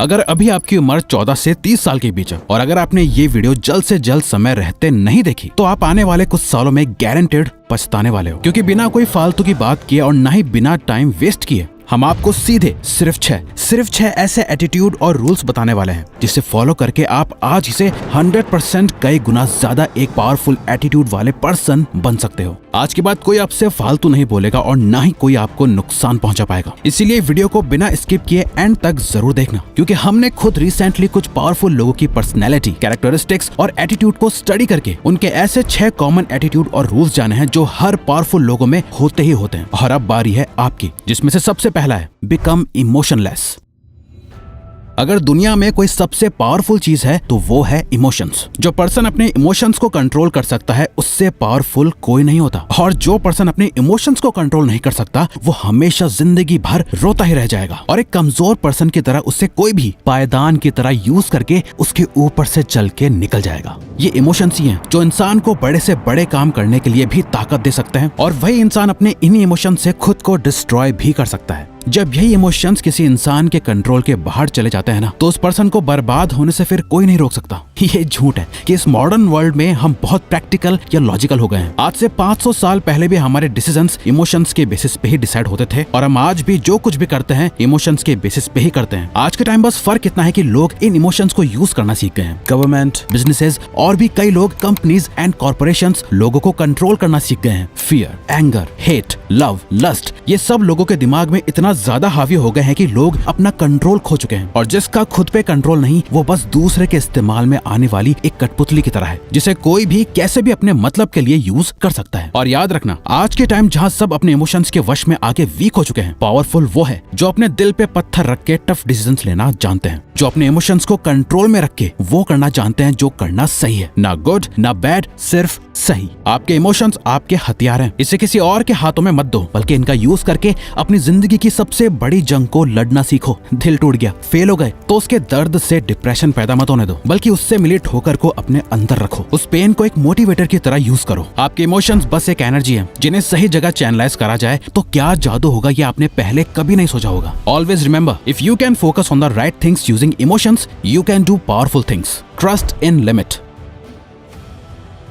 अगर अभी आपकी उम्र 14 से 30 साल के बीच है और अगर आपने ये वीडियो जल्द से जल्द समय रहते नहीं देखी तो आप आने वाले कुछ सालों में गारंटेड पछताने वाले हो, क्योंकि बिना कोई फालतू की बात किए और ना ही बिना टाइम वेस्ट किए हम आपको सीधे सिर्फ छह ऐसे एटीट्यूड और रूल्स बताने वाले हैं जिसे फॉलो करके आप आज से 100% कई गुना ज्यादा एक पावरफुल एटीट्यूड वाले पर्सन बन सकते हो। आज के बाद कोई आपसे फालतू नहीं बोलेगा और ना ही कोई आपको नुकसान पहुंचा पाएगा। इसीलिए वीडियो को बिना स्किप किए एंड तक जरूर देखना, क्योंकि हमने खुद रिसेंटली कुछ पावरफुल लोगों की पर्सनैलिटी, कैरेक्टरिस्टिक्स और एटीट्यूड को स्टडी करके उनके ऐसे 6 कॉमन एटीट्यूड और रूल्स जाने हैं जो हर पावरफुल लोगों में होते ही होते हैं। और अब बारी है आपकी, जिसमें से सबसे पहला है बिकम इमोशनलेस। अगर दुनिया में कोई सबसे पावरफुल चीज है तो वो है इमोशंस। जो पर्सन अपने इमोशंस को कंट्रोल कर सकता है उससे पावरफुल कोई नहीं होता, और जो पर्सन अपने इमोशंस को कंट्रोल नहीं कर सकता वो हमेशा जिंदगी भर रोता ही रह जाएगा। और एक कमजोर पर्सन की तरह उससे कोई भी पायदान की तरह यूज करके उसके ऊपर से चल के निकल जाएगा। ये इमोशंस ही हैं जो इंसान को बड़े से बड़े काम करने के लिए भी ताकत दे सकते हैं, और वही इंसान अपने इन्हीं इमोशन से खुद को डिस्ट्रॉय भी कर सकता है। जब यही इमोशंस किसी इंसान के कंट्रोल के बाहर चले जाते हैं ना, तो उस पर्सन को बर्बाद होने से फिर कोई नहीं रोक सकता। ये झूठ है कि इस मॉडर्न वर्ल्ड में हम बहुत प्रैक्टिकल या लॉजिकल हो गए हैं। आज से 500 साल पहले भी हमारे डिसीजंस इमोशंस के बेसिस पे ही डिसाइड होते थे, और हम आज भी जो कुछ भी करते हैं इमोशंस के बेसिस पे ही करते हैं। आज के टाइम बस फर्क इतना है कि लोग इन इमोशंस को यूज करना सीख गए हैं। गवर्नमेंट, बिजनेसेस और भी कई लोग, कंपनीज एंड कॉर्पोरेशंस लोगों को कंट्रोल करना सीख गए हैं। Fear, anger, hate, love, lust, ये सब लोगों के दिमाग में इतना ज्यादा हावी हो गए हैं कि लोग अपना कंट्रोल खो चुके हैं। और जिसका खुद पे कंट्रोल नहीं, वो बस दूसरे के इस्तेमाल में आने वाली एक कठपुतली की तरह है, जिसे कोई भी कैसे भी अपने मतलब के लिए यूज कर सकता है। और याद रखना, आज के टाइम जहाँ सब अपने इमोशंस के वश में आके वीक हो चुके हैं, पावरफुल वो है जो अपने दिल पे पत्थर रख के टफ डिसीजंस लेना जानते हैं, जो अपने इमोशंस को कंट्रोल में रख के वो करना जानते हैं जो करना सही है, ना गुड ना बैड, सिर्फ सही। आपके इमोशंस आपके हथियार हैं, इसे किसी और के हाथों में मत दो, बल्कि इनका यूज करके अपनी जिंदगी की सबसे बड़ी जंग को लड़ना सीखो। दिल टूट गया, फेल हो गए, तो उसके दर्द से डिप्रेशन पैदा मत होने दो, बल्कि उससे मिली ठोकर को अपने अंदर रखो। उस पेन को एक मोटिवेटर की तरह यूज करो। आपके इमोशंस बस एक एनर्जी है, जिन्हें सही जगह चैनलाइज करा जाए तो क्या जादू होगा ये आपने पहले कभी नहीं सोचा होगा। Always remember, if you can focus on the right things using emotions, you can do powerful things. Trust in limit.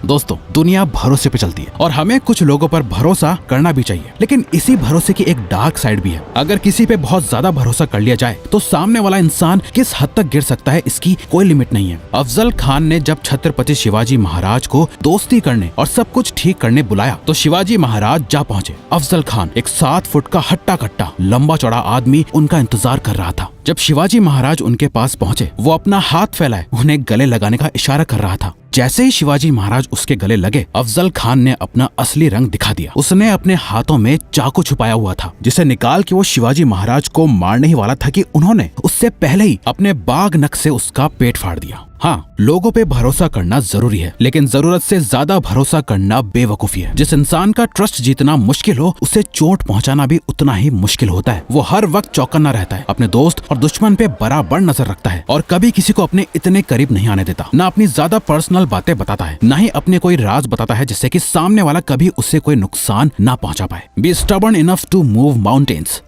दोस्तों, दुनिया भरोसे पे चलती है और हमें कुछ लोगों पर भरोसा करना भी चाहिए, लेकिन इसी भरोसे की एक डार्क साइड भी है। अगर किसी पे बहुत ज्यादा भरोसा कर लिया जाए तो सामने वाला इंसान किस हद तक गिर सकता है इसकी कोई लिमिट नहीं है। अफजल खान ने जब छत्रपति शिवाजी महाराज को दोस्ती करने और सब कुछ ठीक करने बुलाया तो शिवाजी महाराज जा पहुंचे। अफजल खान, एक 7 फुट का हट्टा कट्टा लंबा चौड़ा आदमी, उनका इंतजार कर रहा था। जब शिवाजी महाराज उनके पास पहुंचे, वो अपना हाथ फैलाए उन्हें गले लगाने का इशारा कर रहा था। जैसे ही शिवाजी महाराज उसके गले लगे, अफजल खान ने अपना असली रंग दिखा दिया। उसने अपने हाथों में चाकू छुपाया हुआ था, जिसे निकाल के वो शिवाजी महाराज को मारने ही वाला था कि उन्होंने उससे पहले ही अपने बाघ नख से उसका पेट फाड़ दिया। हाँ, लोगों पे भरोसा करना जरूरी है, लेकिन जरूरत से ज्यादा भरोसा करना बेवकूफी है। जिस इंसान का ट्रस्ट जीतना मुश्किल हो, उसे चोट पहुंचाना भी उतना ही मुश्किल होता है। वो हर वक्त चौकन्ना रहता है, अपने दोस्त और दुश्मन पे बराबर नजर रखता है, और कभी किसी को अपने इतने करीब नहीं आने देता। ना अपनी ज्यादा पर्सनल बातें बताता है, ना ही अपने कोई राज बताता है जिससे कि सामने वाला कभी उससे कोई नुकसान ना पहुंचा पाए। Be stubborn enough to move mountains.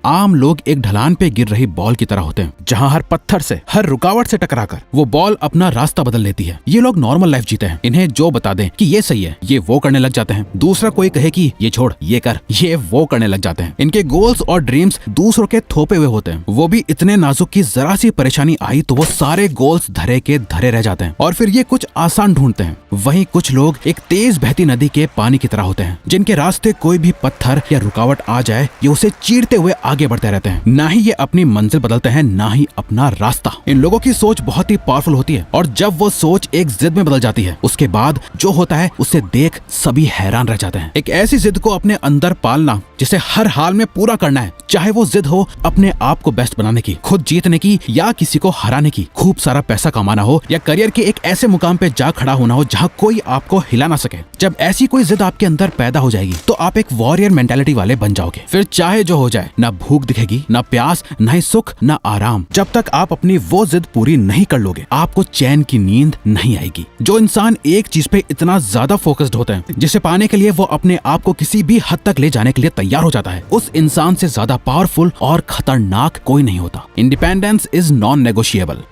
आम लोग एक ढलान पे गिर रही बॉल की तरह होते हैं, जहां हर पत्थर से, हर रुकावट से टकराकर वो बॉल अपना रास्ता बदल लेती है। ये लोग नॉर्मल लाइफ जीते हैं। इन्हें जो बता दें कि ये सही है, ये वो करने लग जाते हैं। दूसरा कोई कहे कि ये छोड़, ये कर, ये वो करने लग जाते हैं। इनके गोल्स और ड्रीम्स दूसरों के थोपे हुए होते हैं। वो भी इतने नाजुक कि जरा सी परेशानी आई तो वो सारे गोल्स धरे के धरे रह जाते हैं, और फिर ये कुछ आसान ढूंढते हैं। वहीं कुछ लोग एक तेज बहती नदी के पानी की तरह होते हैं, जिनके रास्ते कोई भी पत्थर या रुकावट आ जाए, ये उसे चीरते हुए आगे बढ़ते रहते हैं। ना ही ये अपनी मंजिल बदलते हैं, ना ही अपना रास्ता। इन लोगों की सोच बहुत ही पावरफुल होती है, और जब वो सोच एक जिद में बदल जाती है, उसके बाद जो होता है उसे देख सभी हैरान रह जाते हैं। एक ऐसी जिद को अपने अंदर पालना जिसे हर हाल में पूरा करना है, चाहे वो जिद हो अपने आप को बेस्ट बनाने की, खुद जीतने की, या किसी को हराने की, खूब सारा पैसा कमाना हो, या करियर के एक ऐसे मुकाम पे जा खड़ा होना हो जहाँ कोई आपको हिला ना सके। जब ऐसी कोई जिद आपके अंदर पैदा हो जाएगी तो आप एक वॉरियर मेंटालिटी वाले बन जाओगे। फिर चाहे जो हो जाए, ना भूख दिखेगी, ना प्यास, ना ही सुख, ना आराम। जब तक आप अपनी वो जिद पूरी नहीं कर लोगे, आपको चैन की नींद नहीं आएगी। जो इंसान एक चीज पे इतना ज्यादा फोकस्ड होता है जिसे पाने के लिए वो अपने आप को किसी भी हद तक ले जाने के लिए तैयार हो जाता है, उस इंसान से ज्यादा पावरफुल और खतरनाक कोई नहीं होता। Independence is non negotiable.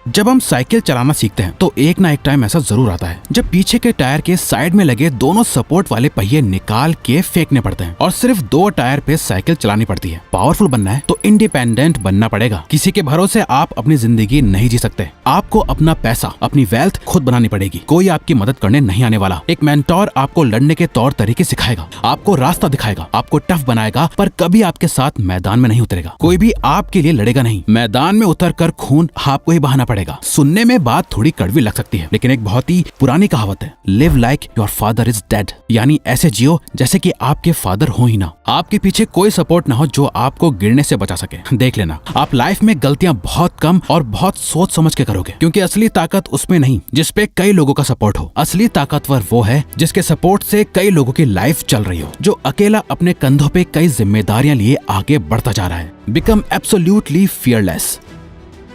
जब हम साइकिल चलाना सीखते हैं तो एक ना एक टाइम ऐसा जरूर आता है जब पीछे के टायर के साइड में लगे दोनों सपोर्ट वाले पहिए निकाल के फेंकने पड़ते हैं और सिर्फ 2 टायर पे साइकिल चलानी पड़ती है। पावरफुल बनना है तो इंडिपेंडेंट बनना पड़ेगा। किसी के भरोसे आप अपनी जिंदगी नहीं जी सकते। आपको अपना पैसा, अपनी वेल्थ खुद बनानी पड़ेगी। कोई आपकी मदद करने नहीं आने वाला। एक मेंटोर आपको लड़ने के तौर तरीके सिखाएगा, आपको रास्ता दिखाएगा, आपको टफ बनाएगा, पर कभी आपके साथ मैदान में नहीं उतरेगा। कोई भी आपके लिए लड़ेगा नहीं। मैदान में उतर कर खून आपको ही बहाना पड़ेगा। सुनने में बात थोड़ी कड़वी लग सकती है, लेकिन एक बहुत ही पुरानी कहावत है, live like your father is dead, यानी ऐसे जियो जैसे कि आपके फादर हो ही ना। आपके पीछे कोई सपोर्ट ना हो जो आपको गिरने से बचा सके। देख लेना, आप लाइफ में गलतियां बहुत कम और बहुत सोच समझ के करोगे, क्योंकि असली ताकत उसमें नहीं जिसपे कई लोगों का सपोर्ट हो। असली ताकतवर वो है जिसके सपोर्ट से कई लोगों की लाइफ चल रही हो, जो अकेला अपने कंधों पे कई जिम्मेदारियां लिए आगे बढ़ता जा रहा है। Become absolutely fearless.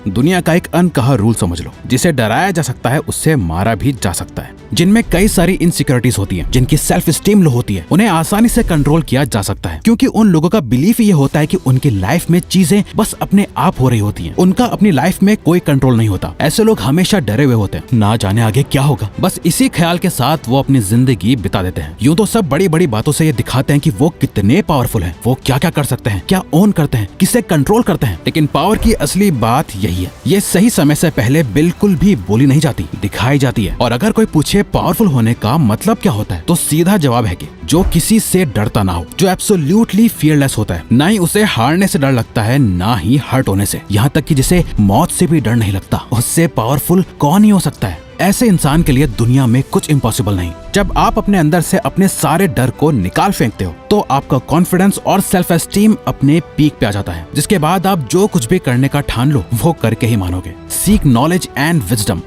दुनिया का एक अनकहा रूल समझ लो, जिसे डराया जा सकता है उससे मारा भी जा सकता है। जिनमें कई सारी इनसिक्योरिटीज होती हैं, जिनकी सेल्फ स्टीम लो होती है, उन्हें आसानी से कंट्रोल किया जा सकता है, क्योंकि उन लोगों का बिलीफ ये होता है कि उनकी लाइफ में चीजें बस अपने आप हो रही होती हैं। उनका अपनी लाइफ में कोई कंट्रोल नहीं होता। ऐसे लोग हमेशा डरे हुए होते हैं, ना जाने आगे क्या होगा। बस इसी ख्याल के साथ वो अपनी जिंदगी बिता देते हैं। यूं तो सब बड़ी बड़ी बातों से ये दिखाते हैं कि वो कितने पावरफुल हैं, वो क्या क्या कर सकते हैं, क्या ओन करते हैं, किसे कंट्रोल करते हैं। लेकिन पावर की असली बात यही है, ये सही समय से पहले बिल्कुल भी बोली नहीं जाती, दिखाई जाती है। और अगर कोई पूछे पावरफुल होने का मतलब क्या होता है, तो सीधा जवाब है कि जो किसी से डरता ना हो, जो एब्सोल्युटली फियरलेस होता है। ना ही उसे हारने से डर लगता है, ना ही हर्ट होने से, यहाँ तक कि जिसे मौत से भी डर नहीं लगता। उससे पावरफुल कौन ही हो सकता है। ऐसे इंसान के लिए दुनिया में कुछ इम्पॉसिबल नहीं। जब आप अपने अंदर से अपने सारे डर को निकाल फेंकते हो, तो आपका कॉन्फिडेंस और सेल्फ एस्टीम अपने पीक पे आ जाता है, जिसके बाद आप जो कुछ भी करने का ठान लो वो करके ही मानोगे। Seek knowledge and wisdom.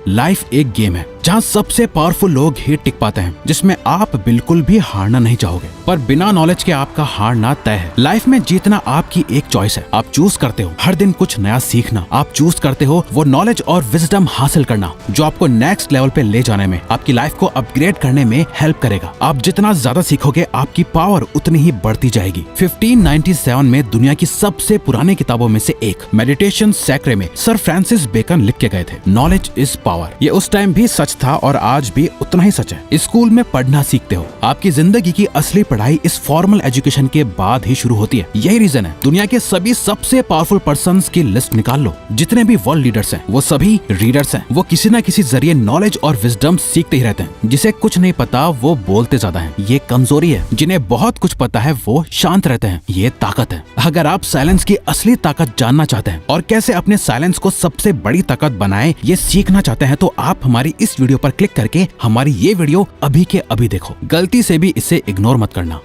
Life एक गेम है जहाँ सबसे पावरफुल लोग ही टिक पाते हैं, जिसमें आप बिल्कुल भी हारना नहीं चाहोगे, पर बिना नॉलेज के आपका हारना तय है। लाइफ में जीतना आपकी एक चॉइस है। आप चूज करते हो हर दिन कुछ नया सीखना। आप चूज करते हो वो नॉलेज और विजडम हासिल करना जो आपको नेक्स्ट लेवल पे ले जाने में, आपकी लाइफ को अपग्रेड करने में हेल्प करेगा। आप जितना ज्यादा सीखोगे, आपकी पावर उतनी ही बढ़ती जाएगी। 1597 में दुनिया की सबसे पुरानी किताबों में से एक मेडिटेशन सैक्रे में सर फ्रांसिस बेकन लिख के गए थे, नॉलेज इज पावर। ये उस टाइम भी सच था और आज भी उतना ही सच है। स्कूल में पढ़ना सीखते हो, आपकी जिंदगी की असली पढ़ाई इस फॉर्मल एजुकेशन के बाद ही शुरू होती है। यही रीजन है दुनिया के सभी सबसे पावरफुल पर्संस की लिस्ट निकाल लो। जितने भी वर्ल्ड लीडर्स हैं, वो सभी रीडर्स हैं। वो किसी न किसी जरिए नॉलेज और विजडम सीखते ही रहते हैं। जिसे कुछ नहीं पता वो बोलते ज्यादा है, ये कमजोरी है। जिन्हें बहुत कुछ पता है वो शांत रहते हैं, ये ताकत है। अगर आप साइलेंस की असली ताकत जानना चाहते हैं और कैसे अपने साइलेंस को सबसे बड़ी ताकत बनाए, ये सीखना चाहते हैं, तो आप हमारी इस वीडियो पर क्लिक करके हमारी ये वीडियो अभी के अभी देखो। गलती से भी इसे इग्नोर मत करना।